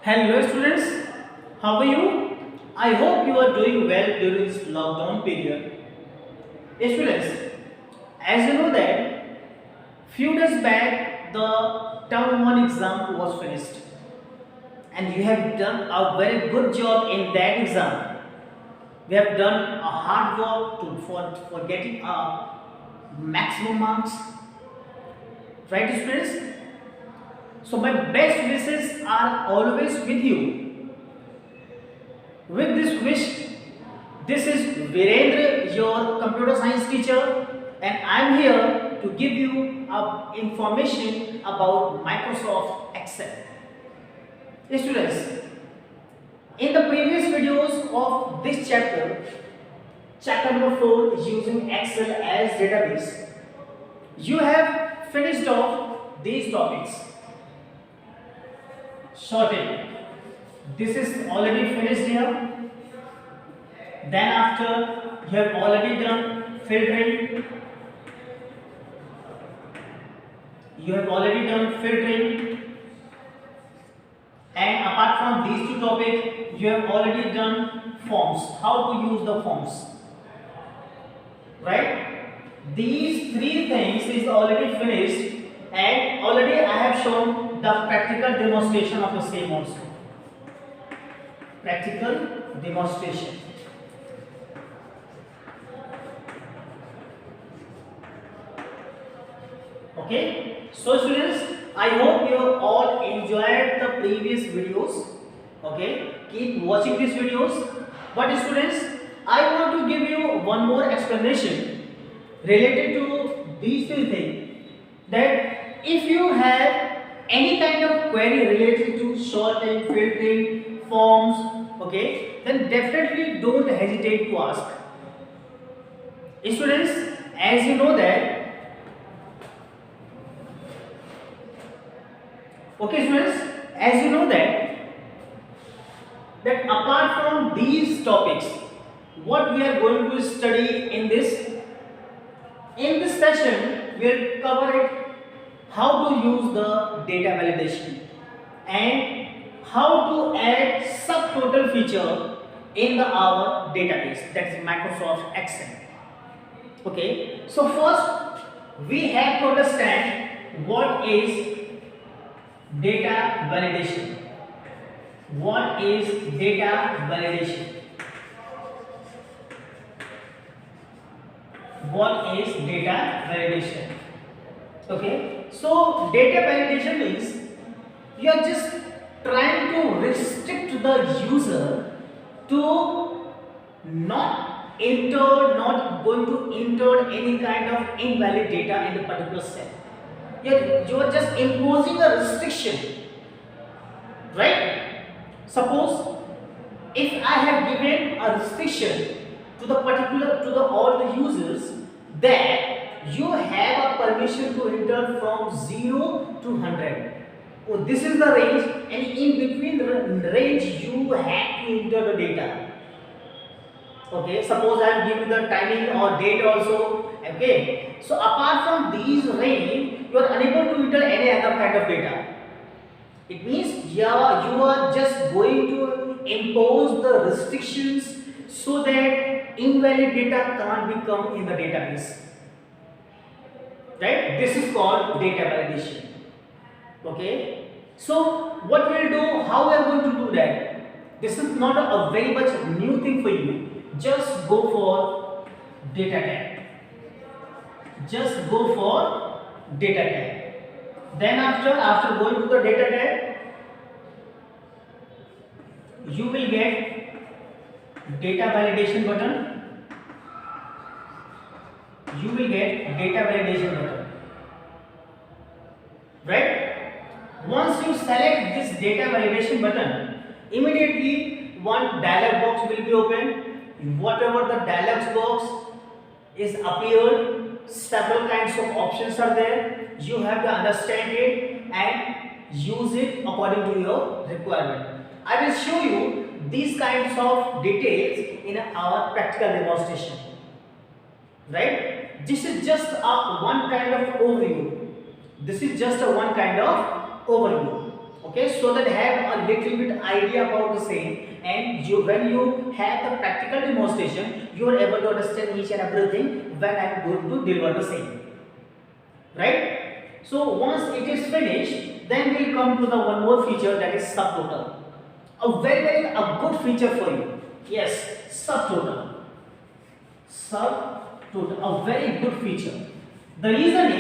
Hello students, how are you? I hope you are doing well during this lockdown period. Students, as you know that few days back the term 1 exam was finished and you have done a very good job in that exam. We have done a hard work for getting a maximum marks, right students? So my best wishes are always with you. With this wish, this is Virendra, your computer science teacher, and I'm here to give you information about Microsoft Excel. Students, in the previous videos of this chapter number 4, using Excel as database, you have finished off these topics. Sorting. This is already finished here. Then after you have already done filtering, and apart from these two topics you have already done forms, how to use the forms, right? These three things is already finished and already I have shown the practical demonstration of the same also. Practical demonstration. Okay, so students, I hope you all enjoyed the previous videos. Okay, keep watching these videos. But students, I want to give you one more explanation related to these three things. That if you have any kind of query related to sorting, filtering, forms, okay, then definitely don't hesitate to ask. Students, as you know that. Okay students, as you know that apart from these topics, what we are going to study in this session, we will cover it how to use the data validation and how to add subtotal feature in our database, that is Microsoft Excel. Okay, so first we have to understand what is data validation. What is data validation? What is data validation? Okay, so data validation means you are just trying to restrict the user to not going to enter any kind of invalid data in the particular cell. You are just imposing a restriction, right? Suppose if I have given a restriction to all the users that you have a permission to enter from 0 to 100. Oh, this is the range, and in between the range you have to enter the data. Okay, suppose I am giving the timing or date also. Okay, so apart from these range, you are unable to enter any other kind of data. It means you are just going to impose the restrictions so that invalid data can't become in the database. Right? This is called data validation. Okay. So what we'll do, how we are going to do that? This is not a very much new thing for you. Just go for data tag. Just go for data tag. Then after going to the data tag, you will get data validation button. You will get data validation button. Right? Once you select this data validation button, immediately one dialog box will be opened. Whatever the dialog box is appeared, several kinds of options are there. You have to understand it and use it according to your requirement. I will show you these kinds of details in our practical demonstration. Right? This is just one kind of overview. This is just one kind of overview. okay, so that have a little bit idea about the same, and you, when you have the practical demonstration, you are able to understand each and everything when I am going to deliver the same, right? So once it is finished, then we come to the one more feature, that is subtotal. A very a good feature for you. Yes, subtotal, a very good feature. The reason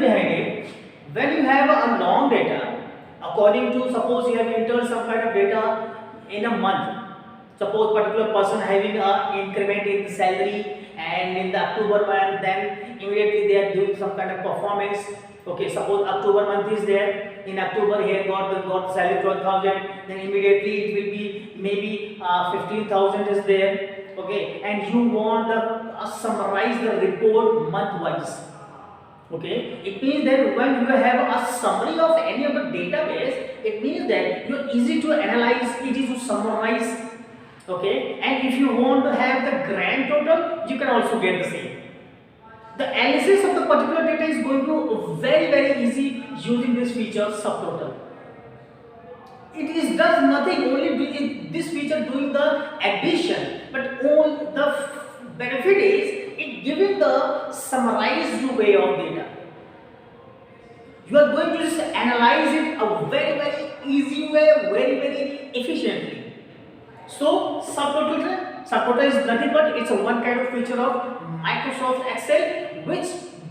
behind it, when you have a long data, according to, suppose you have entered some kind of data in a month, suppose particular person having a increment in the salary, and in the October month, then immediately they are doing some kind of performance. Okay, suppose October month is there, in October he got salary 12,000, then immediately it will be maybe 15,000 is there. Okay, and you want to summarize the report month wise. Okay, it means that when you have a summary of any of the database, it means that you are easy to analyze, easy to summarize. Okay, and if you want to have the grand total, you can also get the same. The analysis of the particular data is going to very easy using this feature subtotal. It is does nothing, only this feature doing the addition, but all the benefit is it giving the summarized way of data. You are going to just analyze it a very easy way, very efficiently. So subtotal is nothing but it's a one kind of feature of Microsoft Excel, which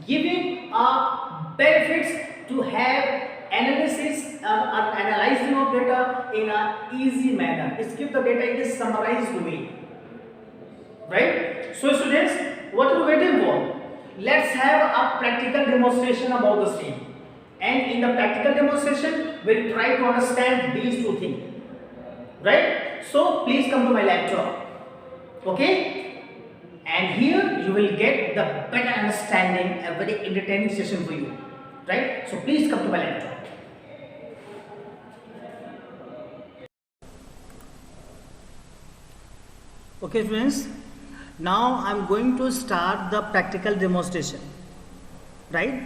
giving benefits to have analysis, analyzing of data in a easy manner. It gives the data in a summarized way, right? So students, what are you waiting for? Let's have a practical demonstration about the same, and in the practical demonstration we'll try to understand these two things, right? So please come to my laptop, okay, and here you will get the better understanding, a very entertaining session for you, right? So please come to my laptop. Okay friends, now I'm going to start the practical demonstration, right?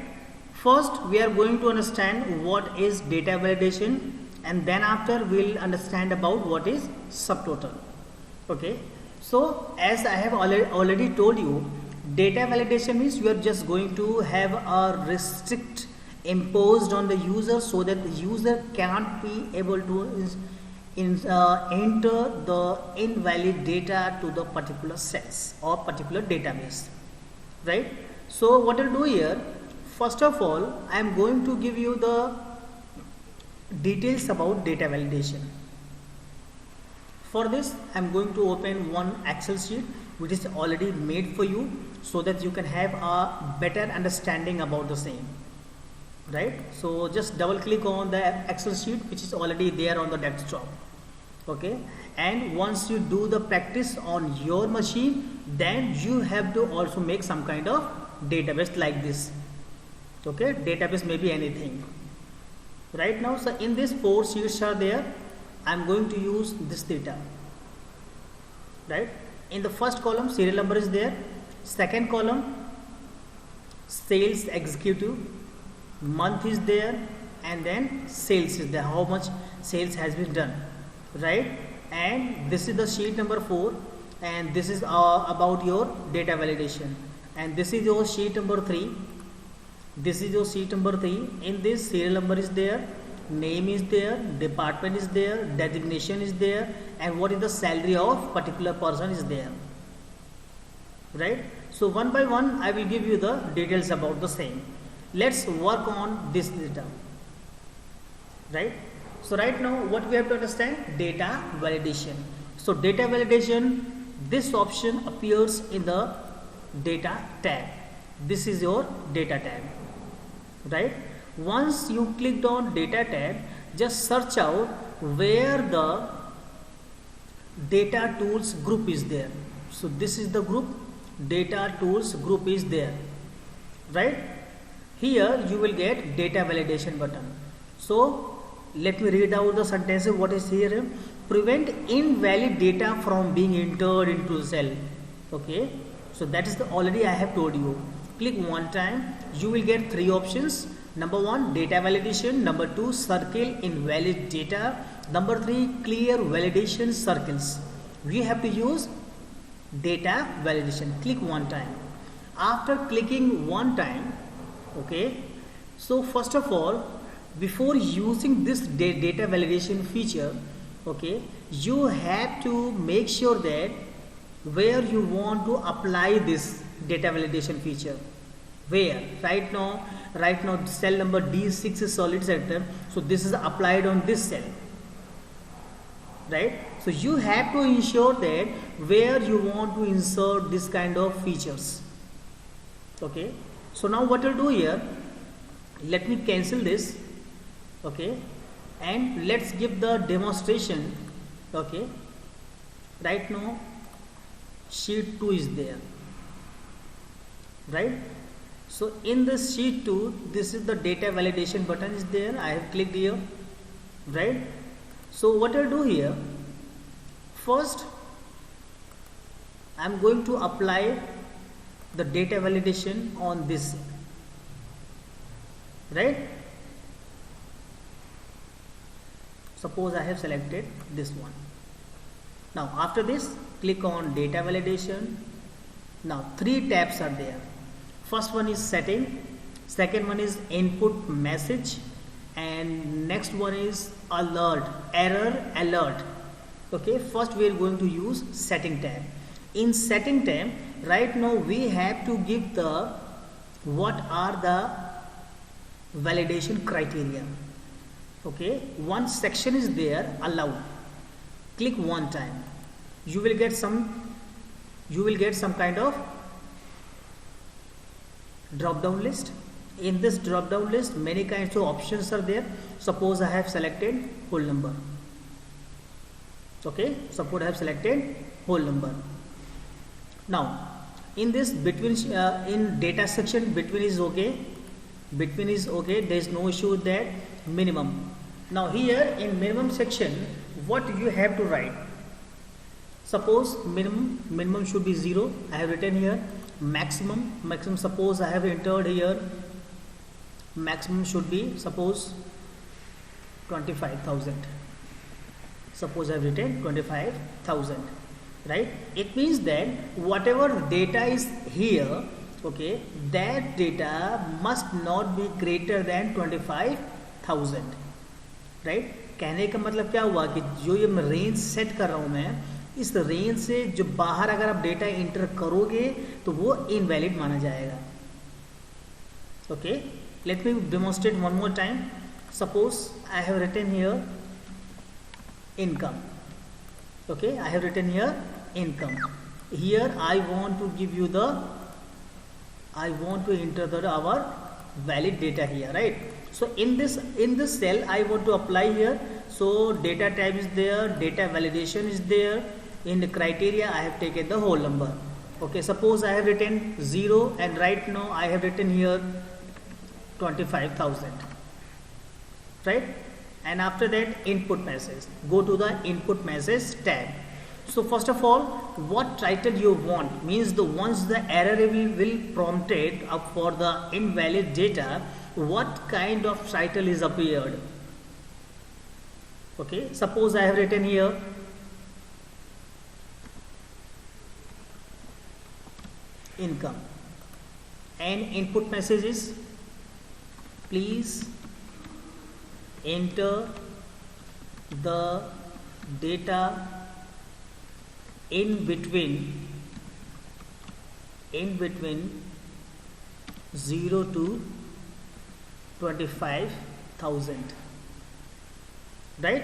First we are going to understand what is data validation, and then after we'll understand about what is subtotal. Okay, so as I have already told you, data validation means you are just going to have a restrict imposed on the user, so that the user can't be able to enter the invalid data to the particular cells or particular database, right? So what I'll do here, first of all, I am going to give you the details about data validation. For this, I am going to open one Excel sheet which is already made for you, so that you can have a better understanding about the same, right? So just double click on the Excel sheet which is already there on the desktop. Okay, and once you do the practice on your machine, then you have to also make some kind of database like this. Okay, database may be anything. Right now, so in this 4 sheets are there, I am going to use this data, right? In the first column, serial number is there. Second column, sales executive, month is there, and then sales is there, how much sales has been done, right? And this is the sheet number 4, and this is about your data validation, and this is your sheet number 3. This is your sheet number 3. In this, serial number is there, name is there, department is there, designation is there, and what is the salary of particular person is there, right? So one by one I will give you the details about the same. Let's work on this data, right? So right now what we have to understand, data validation. So data validation, this option appears in the data tab. This is your data tab, right? Once you clicked on data tab, just search out where the data tools group is there. So this is the group, data tools group is there, right? Here you will get data validation button. So let me read out the sentences. What is here? Prevent invalid data from being entered into the cell. Okay, so that is the already I have told you. Click one time, you will get 3 options. Number 1, data validation. Number 2, circle invalid data. Number 3, clear validation circles. We have to use data validation. Click one time. After clicking one time, okay, so first of all, before using this data validation feature, okay, you have to make sure that where you want to apply this data validation feature. Where right now cell number D6 is solid sector, so this is applied on this cell, right? So you have to ensure that where you want to insert this kind of features. Okay, so now what I'll do here, let me cancel this, okay, and let's give the demonstration. Okay, right now sheet 2 is there, right? So in this sheet 2, this is the data validation button is there. I have clicked here, right? So what I'll do here, first I'm going to apply the data validation on this, right? Suppose I have selected this one. Now after this, click on data validation. Now 3 tabs are there. First one is setting, second one is input message, and next one is alert, error alert. Okay, first we are going to use setting tab. In setting tab, right now we have to give the what are the validation criteria. Okay, one section is there, allow. Click one time. You will get some kind of drop down list. In this drop down list, many kinds of options are there. Suppose I have selected whole number. Okay, suppose I have selected whole number. Now in this between in data section, between is okay, there is no issue with that. Minimum. Now here in minimum section, what you have to write? Suppose minimum should be 0. I have written here. Maximum suppose I have entered here, maximum should be suppose 25,000. Suppose I have written 25,000, right? It means that whatever data is here, okay, that data must not be greater than 25,000, right? कहने का मतलब क्या हुआ कि जो ये मैं range set कर रहा हूँ मैं, इस रेंज से जो बाहर अगर आप डेटा इंटर करोगे तो वो इनवैलिड माना जाएगा. Okay, let me demonstrate one more time. Suppose I have written here income. Okay, I have written here income. Here I want to give you I want to enter our valid data here, right? So in this cell I want to apply here. So data type is there, data validation is there. In the criteria I have taken the whole number. Okay, suppose I have written 0 and right now I have written here 25,000, right? And after that input message, go to the input message tab. So first of all, what title you want means the once the error will prompted up for the invalid data, what kind of title is appeared. Okay, suppose I have written here income, and input message is please enter the data in between 0 to 25,000, right?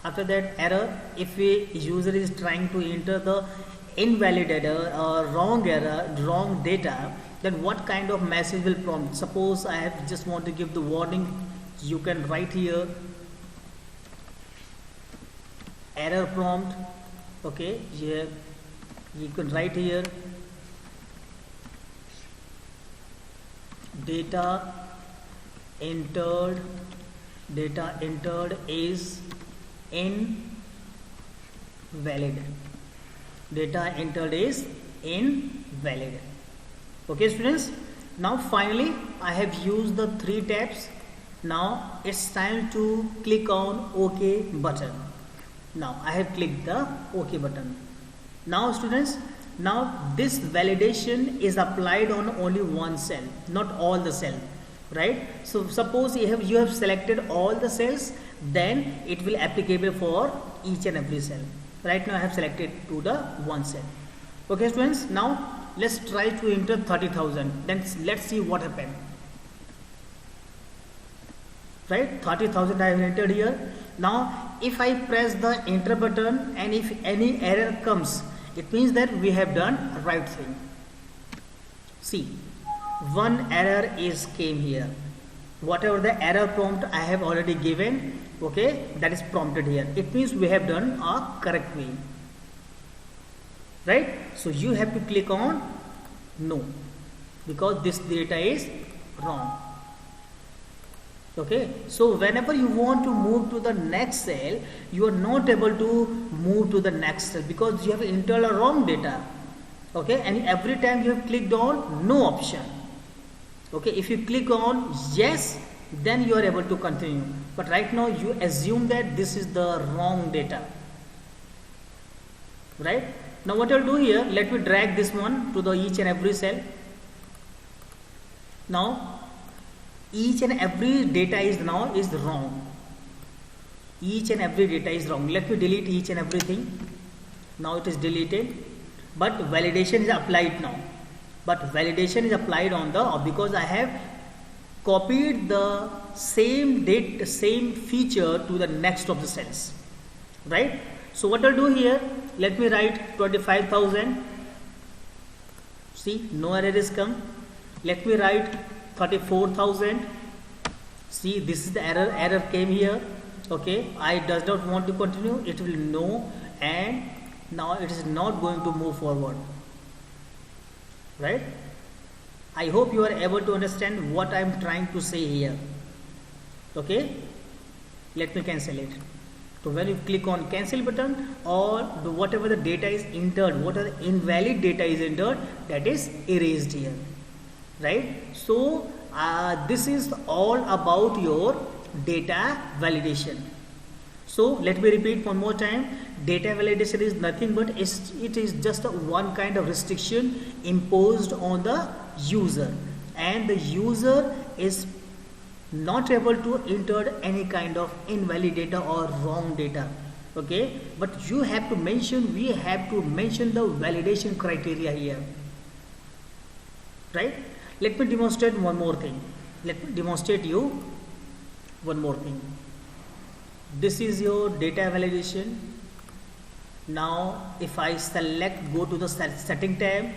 After that error, if a user is trying to enter the invalid error or wrong data, then what kind of message will prompt? Suppose I have just want to give the warning, you can write here error prompt. Okay, here you can write here data entered is invalid. Data entered is invalid. Okay students, Now finally I have used the 3 tabs. Now it's time to click on OK button. Now I have clicked the OK button. Now students, now this validation is applied on only one cell, not all the cell, right? So suppose you have selected all the cells, then it will applicable for each and every cell. Right now I have selected to the one cell. Okay students, now let's try to enter 30,000. Then let's see what happened. Right, 30,000 I have entered here. Now if I press the enter button and if any error comes, it means that we have done right thing. See, one error came here. Whatever the error prompt I have already given, okay, that is prompted here. It means we have done a correct way. Right? So you have to click on no, because this data is wrong. Okay, so whenever you want to move to the next cell, you are not able to move to the next cell because you have entered a wrong data. Okay, and every time you have clicked on no option. Okay, if you click on yes, then you are able to continue. But right now you assume that this is the wrong data. Right? Now what I'll do here, let me drag this one to the each and every cell. Now each and every data is wrong. Each and every data is wrong. Let me delete each and everything. Now it is deleted, but validation is applied now. But validation is applied on the, because I have copied the same feature to the next of the cells. Right? So what I'll do here, let me write 25,000. See, no error is come. Let me write 34,000. See, this is the error came here. Okay, I does not want to continue, it will no, and now it is not going to move forward. Right? I hope you are able to understand what I am trying to say here. Okay, let me cancel it. So when you click on cancel button, or whatever the data is entered, whatever the invalid data is entered, that is erased here. Right? So this is all about your data validation. So let me repeat one more time. Data validation is nothing but it is just one kind of restriction imposed on the user, and the user is not able to enter any kind of invalid data or wrong data. Okay, but you have to mention, we have to mention the validation criteria here. Right? Let me demonstrate one more thing. Let me demonstrate you one more thing. This is your data validation. Now if I select, go to the setting tab.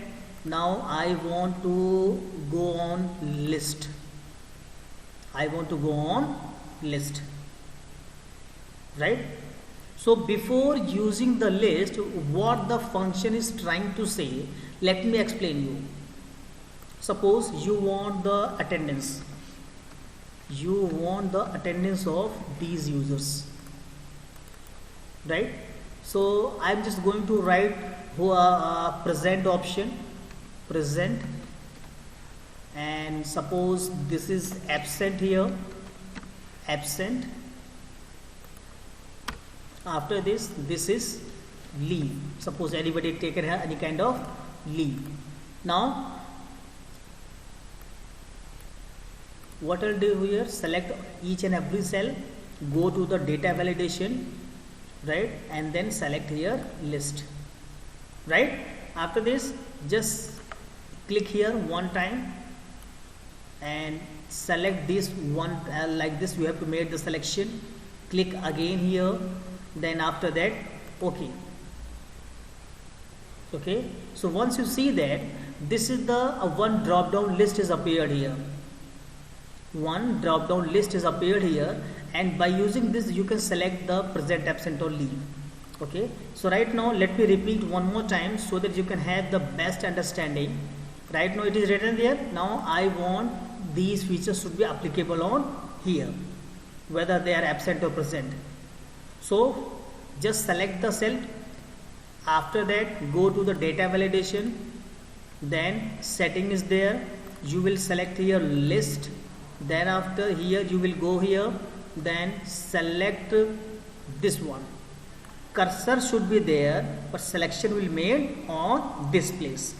Now I want to go on list. I want to go on list. Right? So before using the list, what the function is trying to say, let me explain you. Suppose you want the attendance. You want the attendance of these users. Right? So I'm just going to write present option, present, and suppose this is absent here, absent. After this is leave. Suppose anybody taken any kind of leave. Now what I'll do here, select each and every cell, go to the data validation, right, and then select here list. Right? After this, just click here one time and select this one, like this you have to make the selection. Click again here, then after that OK. Okay, so once you see that this is the one drop down list is appeared here. One drop down list is appeared here, and by using this you can select the present, absent or leave. Okay, so right now let me repeat one more time so that you can have the best understanding. Right now it is written there. Now I want these features should be applicable on here, whether they are absent or present. So just select the cell. After that go to the data validation, then setting is there, you will select here list, then after here you will go here, then select this one. Cursor should be there, but selection will be made on this place.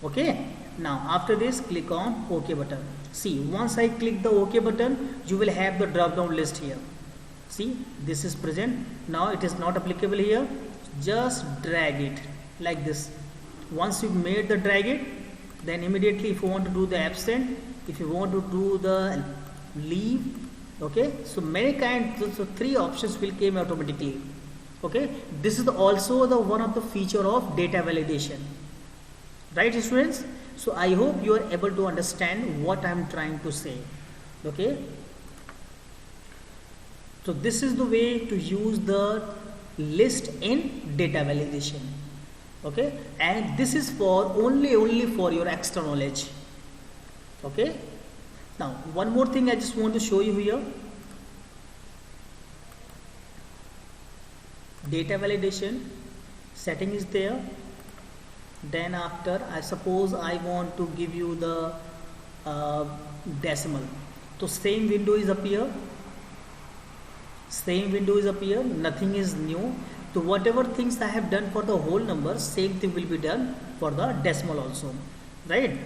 Okay, now after this click on OK button. See, once I click the OK button, you will have the drop down list here. See, this is present. Now it is not applicable here. Just drag it like this. Once you made the drag it, then immediately if you want to do the absent, if you want to do the leave, okay, so many kinds, so 3 options will came automatically. Okay, this is also the one of the feature of data validation, right students? So I hope you are able to understand what I am trying to say. Okay, so this is the way to use the list in data validation. Okay, and this is for only for your extra knowledge. Okay, now one more thing I just want to show you here. Data validation setting is there. Then after, I suppose I want to give you the decimal. So same window is appear. Same window is appear. Nothing is new. So whatever things I have done for the whole number, same thing will be done for the decimal also. Right?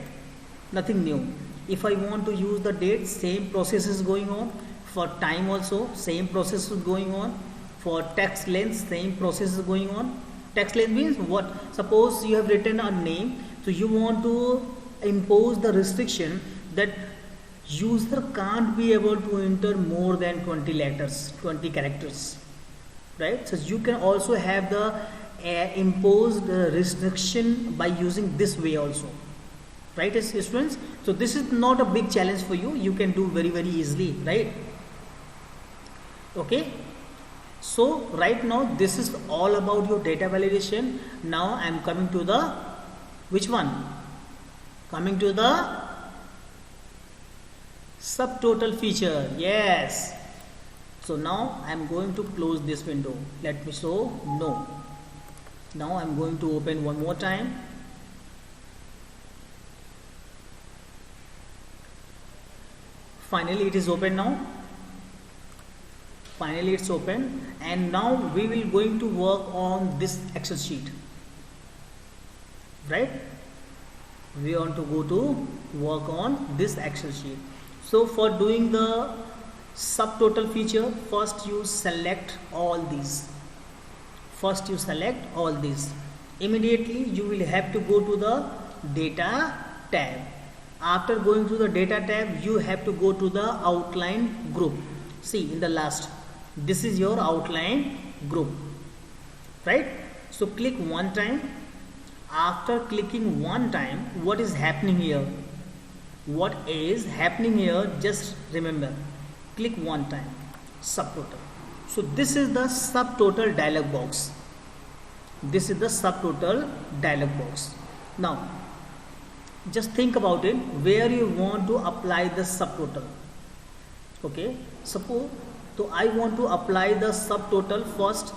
Nothing new. If I want to use the date, same process is going on. For time also, same process is going on. For text length, same process is going on. Text length means what? Suppose you have written a name, so you want to impose the restriction that user can't be able to enter more than 20 letters, 20 characters, right? So you can also have the imposed restriction by using this way also, right, students? So this is not a big challenge for you. You can do very easily, right? Okay. So right now this is all about your data validation. Now I am coming to the which one? Coming to the subtotal feature. Yes. So now I am going to close this window. Let me show no. Now I am going to open one more time. Finally it is open now. Finally it's open, and now we will going to work on this Excel sheet, right? We want to go to work on this Excel sheet. So for doing the subtotal feature, first you select all these. First you select all these. Immediately you will have to go to the data tab. After going to the data tab, you have to go to the outline group. See in the last. This is your outline group, right? So click one time. After clicking one time, what is happening here? What is happening here? Just remember, click one time, subtotal. So this is the subtotal dialog box. This is the subtotal dialog box. Now, just think about it, where you want to apply the subtotal. Okay, suppose, so I want to apply the subtotal. First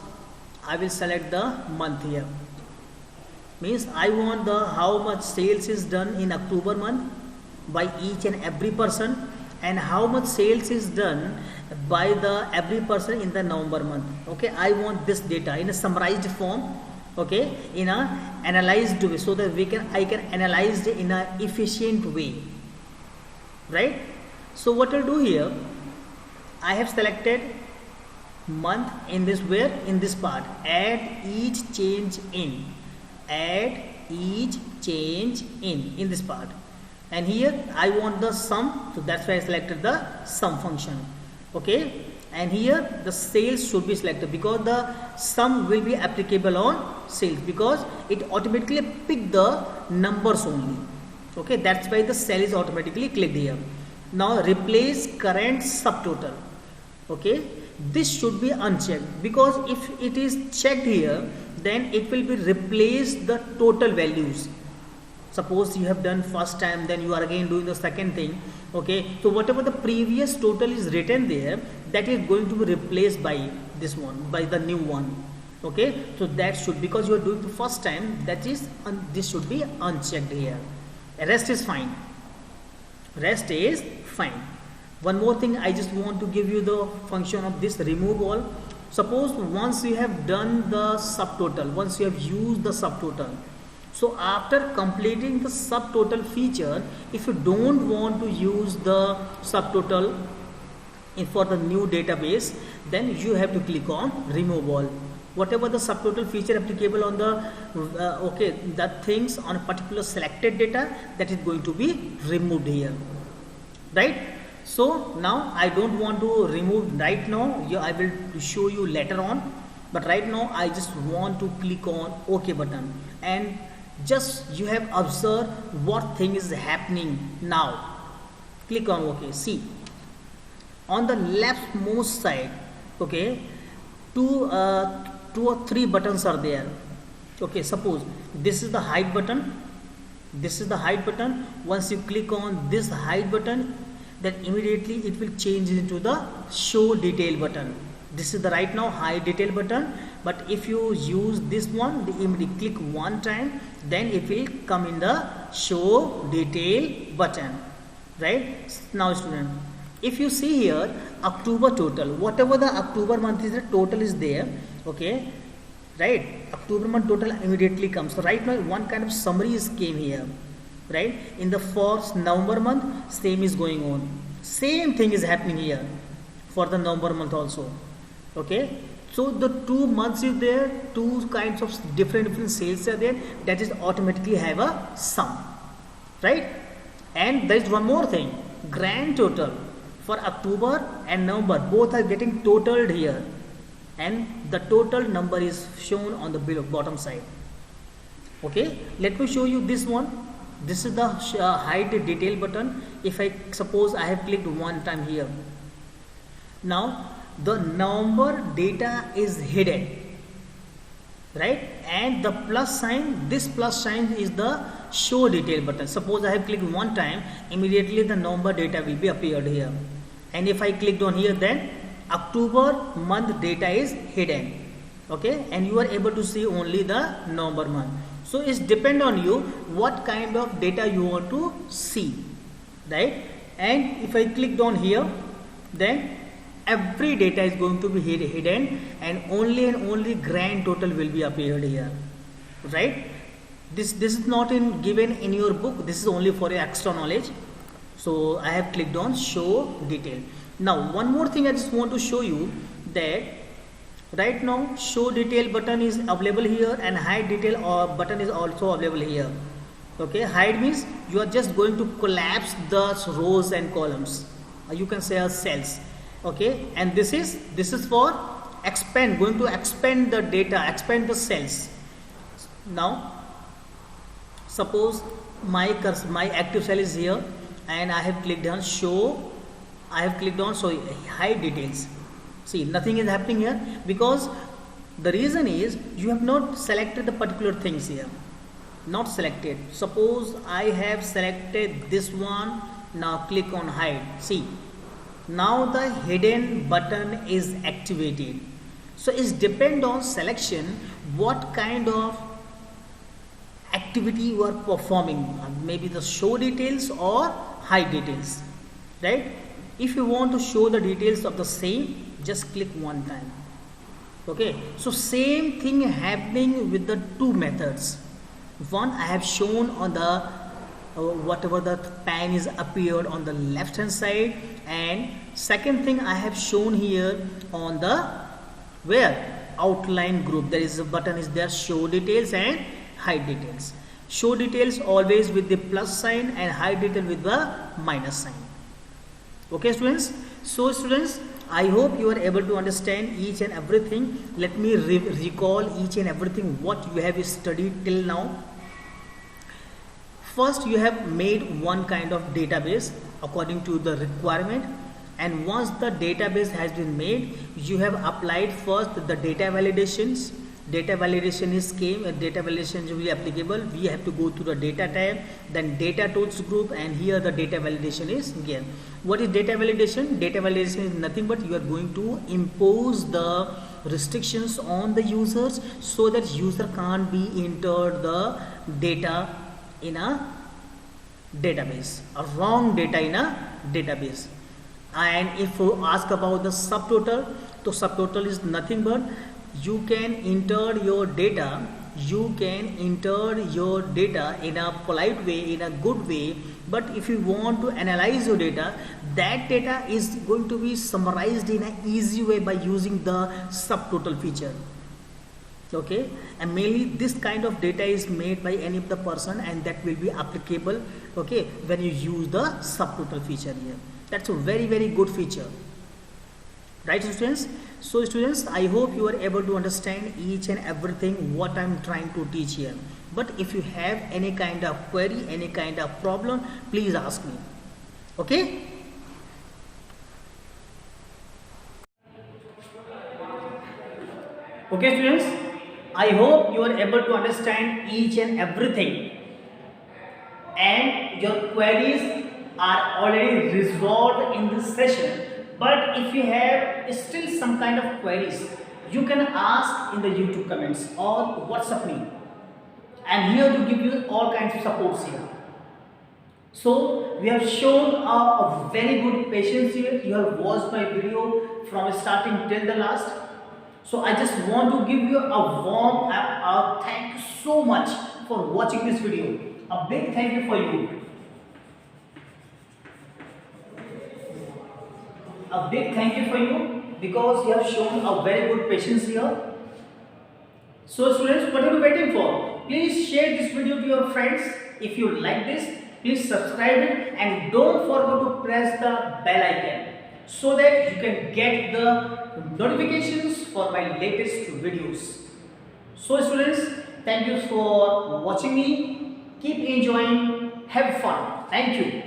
I will select the month here. Means I want the how much sales is done in October month by each and every person, and how much sales is done by the every person in the November month. Okay, I want this data in a summarized form, okay, in a analyzed way, so that I can analyze it in a efficient way, right? So what I'll do here, I have selected month in this, where in this part, add each change in, add each change in this part, and here I want the sum, so that's why I selected the sum function. Okay, and here the sales should be selected because the sum will be applicable on sales, because it automatically pick the numbers only. Okay, that's why the cell is automatically clicked here. Now replace current subtotal. Okay, this should be unchecked, because if it is checked here, then it will be replace the total values. Suppose you have done first time, then you are again doing the second thing. Okay, so whatever the previous total is written there, that is going to be replaced by this one, by the new one. Okay, so that should, because you are doing the first time, that is this should be unchecked here. The rest is fine. rest is fine. One more thing, I just want to give you the function of this remove all. Suppose once you have done the subtotal, once you have used the subtotal, so after completing the subtotal feature, if you don't want to use the subtotal for the new database, then you have to click on remove all. Whatever the subtotal feature applicable on the that things on a particular selected data, that is going to be removed here, right? So now I don't want to remove right now. I will show you later on, but right now I just want to click on OK button, and just you have observed what thing is happening now. Click on OK. See, on the leftmost side, okay, two or three buttons are there. Okay, suppose this is the hide button, this is the hide button. Once you click on this hide button, then immediately it will change into the show detail button. This is the right now hide detail button, but if you use this one, immediately click one time, then it will come in the show detail button, right? Now student, if you see here October total, whatever the October month is, the total is there, okay, right? October month total immediately comes. So right now one kind of summary is came here, right? In the first November month, same is going on. Same thing is happening here for the November month also, okay? So the 2 months is there, two kinds of different sales are there, that is automatically have a sum, right? And there is one more thing, grand total for October and November, both are getting totaled here, and the total number is shown on the bottom side. Okay, let me show you this one. This is the hide detail button. If I suppose I have clicked one time here, now the November data is hidden, right? And the plus sign, this plus sign is the show detail button. Suppose I have clicked one time, immediately the November data will be appeared here, and if I clicked on here, then October month data is hidden, okay, and you are able to see only the November month. So it's depend on you what kind of data you want to see, right? And if I clicked on here, then every data is going to be hidden, and only grand total will be appeared here, right? This is not given in your book. This is only for your extra knowledge. So I have clicked on show detail. Now one more thing I just want to show you, that right now show detail button is available here, and hide detail button is also available here. Okay, hide means you are just going to collapse the rows and columns, you can say as cells, okay, and this is for expand, going to expand the data, expand the cells. Now suppose my active cell is here, and I have clicked on show, I have clicked on so hide details. See, nothing is happening here, because the reason is you have not selected the particular things here, not selected. Suppose I have selected this one, now click on hide. See, now the hidden button is activated. So it's depend on selection, what kind of activity you are performing, maybe the show details or hide details, right? If you want to show the details of the same, just click one time. Okay, so same thing happening with the two methods. One I have shown on the whatever the pan is appeared on the left hand side, and second thing I have shown here on the where outline group, there is a button is there, show details and hide details. Show details always with the plus sign, and hide detail with the minus sign. Okay students, so students, I hope you are able to understand each and everything. Let me recall each and everything what you have studied till now. First, you have made one kind of database according to the requirement, and once the database has been made, you have applied first the data validations. Data validation is came, data validation will be applicable. We have to go to the data tab, then data tools group, and here the data validation is here. What is data validation? Data validation is nothing but you are going to impose the restrictions on the users so that user can't be entered the data in a database, a wrong data in a database. And if you ask about the subtotal, so subtotal is nothing but you can enter your data, in a polite way, in a good way. But if you want to analyze your data, that data is going to be summarized in an easy way by using the subtotal feature. Okay, and mainly this kind of data is made by any of the person, and that will be applicable, okay, when you use the subtotal feature here. That's a very, very good feature, right, students? So students, I hope you are able to understand each and everything what I'm trying to teach here. But if you have any kind of query, any kind of problem, please ask me. Okay, okay students, I hope you are able to understand each and everything, and your queries are already resolved in this session. But if you have still some kind of queries, you can ask in the YouTube comments or WhatsApp me. I'm here to give you all kinds of supports here. So we have shown a very good patience here. You have watched my video from starting till the last. So I just want to give you a warm thank you so much for watching this video. A big thank you for you. A big thank you for you because you have shown a very good patience here. So students, what are you waiting for? Please share this video to your friends. If you like this, please subscribe it and don't forget to press the bell icon so that you can get the notifications for my latest videos. So students, thank you for watching me. Keep enjoying. Have fun. Thank you.